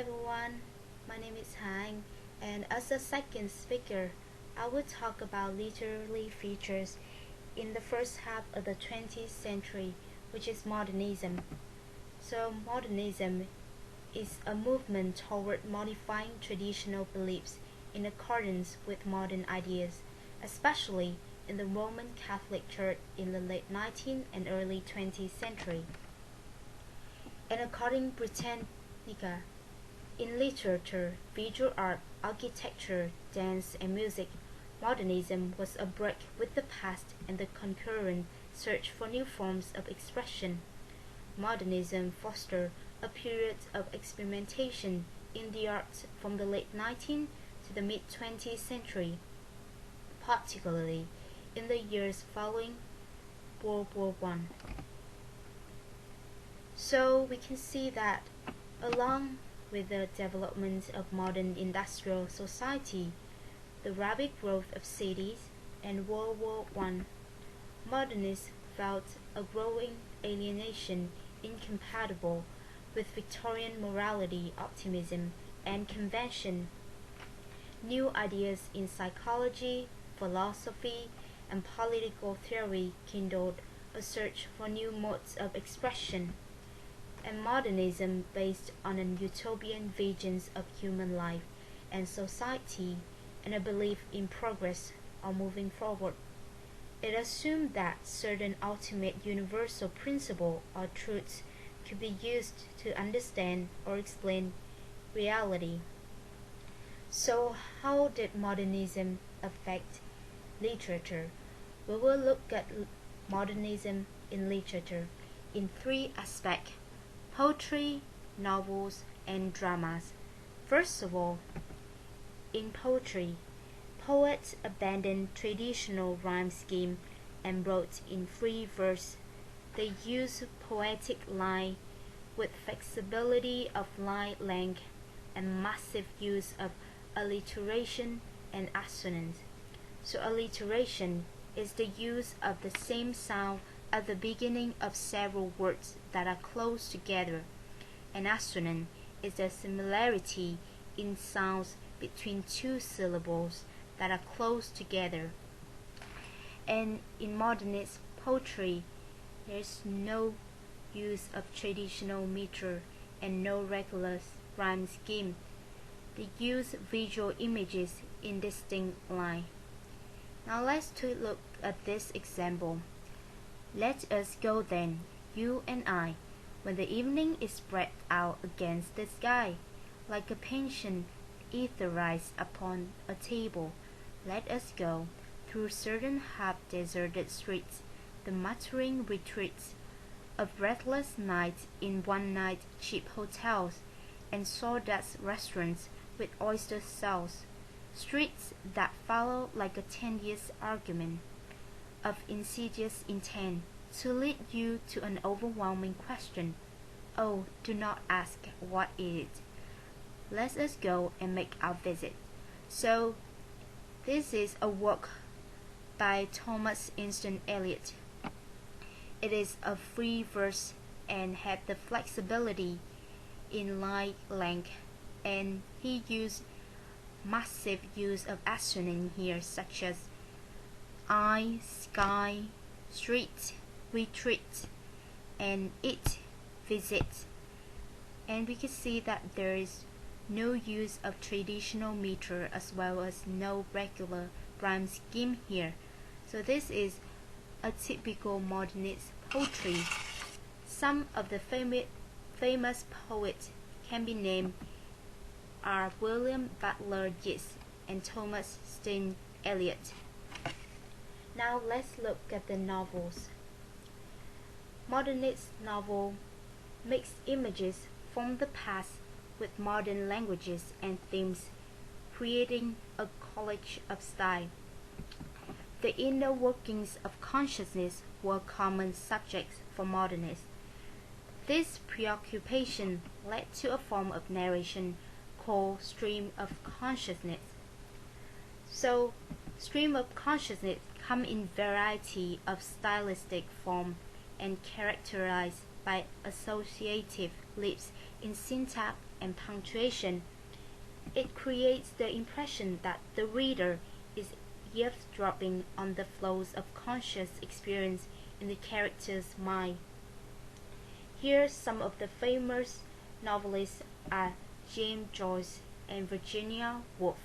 everyone, my name is Han, and as a second speaker, I will talk about literary features in the first half of the 20th century, which is modernism. So, modernism is a movement toward modifying traditional beliefs in accordance with modern ideas, especially in the Roman Catholic Church in the late 19th and early 20th century. And according Britannica, in literature, visual art, architecture, dance, and music, modernism was a break with the past and the concurrent search for new forms of expression. Modernism fostered a period of experimentation in the arts from the late 19th to the mid-20th century, particularly in the years following World War I. So we can see that along with the development of modern industrial society, the rapid growth of cities, and World War I, modernists felt a growing alienation incompatible with Victorian morality, optimism, and convention. New ideas in psychology, philosophy, and political theory kindled a search for new modes of expression, and modernism based on an utopian visions of human life and society and a belief in progress or moving forward. It assumed that certain ultimate universal principle or truths could be used to understand or explain reality. So how did modernism affect literature? We will look at modernism in literature in three aspects: poetry, novels, and dramas. First of all, in poetry, poets abandoned traditional rhyme scheme and wrote in free verse. They used poetic line with flexibility of line length and massive use of alliteration and assonance. So alliteration is the use of the same sound at the beginning of several words that are close together, and assonance is the similarity in sounds between two syllables that are close together. And in modernist poetry, there is no use of traditional meter and no regular rhyme scheme. They use visual images in distinct line. Now let's take a look at this example. Let us go then, you and I, when the evening is spread out against the sky, like a pension etherized upon a table. Let us go through certain half-deserted streets, the muttering retreats of breathless nights in one-night cheap hotels and sawdust restaurants with oyster cells, streets that follow like a tedious argument of insidious intent to lead you to an overwhelming question. Oh, do not ask what it is. Let us go and make our visit. So, this is a work by Thomas Easton Eliot. It is a free verse and had the flexibility in line length, and he used massive use of assonance here, such as I, sky, street, retreat, and it, visit. And we can see that there is no use of traditional meter as well as no regular rhyme scheme here. So this is a typical modernist poetry. Some of the famous poets can be named are William Butler Yeats and Thomas Easton Eliot. Now let's look at the novels. Modernist novel mix images from the past with modern languages and themes, creating a collage of style. The inner workings of consciousness were common subjects for modernists. This preoccupation led to a form of narration called stream of consciousness. So, stream of consciousness come in variety of stylistic form and characterized by associative leaps in syntax and punctuation. It creates the impression that the reader is eavesdropping on the flows of conscious experience in the character's mind. Here some of the famous novelists are James Joyce and Virginia Woolf.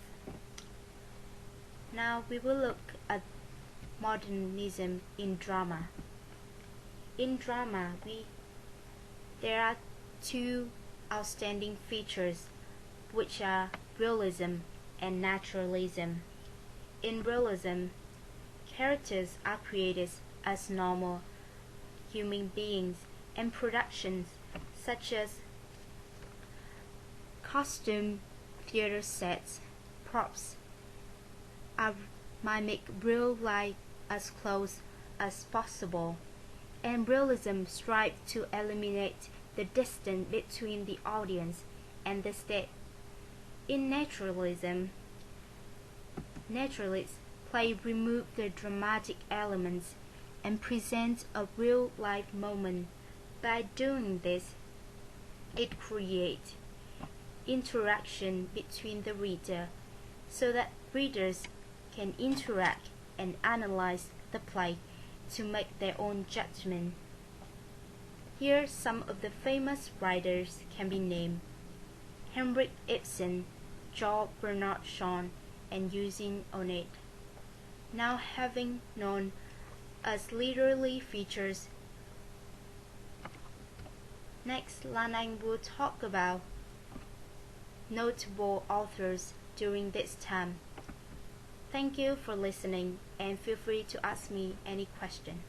Now we will look at modernism in drama. In drama, there are two outstanding features, which are realism and naturalism. In realism, characters are created as normal human beings, and productions such as costume, theater sets, props mimic real life as close as possible, and realism strives to eliminate the distance between the audience and the stage. In naturalism, naturalists remove the dramatic elements and present a real-life moment. By doing this, it creates interaction between the reader so that readers can interact and analyze the play to make their own judgment. Here some of the famous writers can be named: Henrik Ibsen, George Bernard Shaw, and Eugene O'Neill. Now having known as literary features, next Lan Anh will talk about notable authors during this time. Thank you for listening and feel free to ask me any question.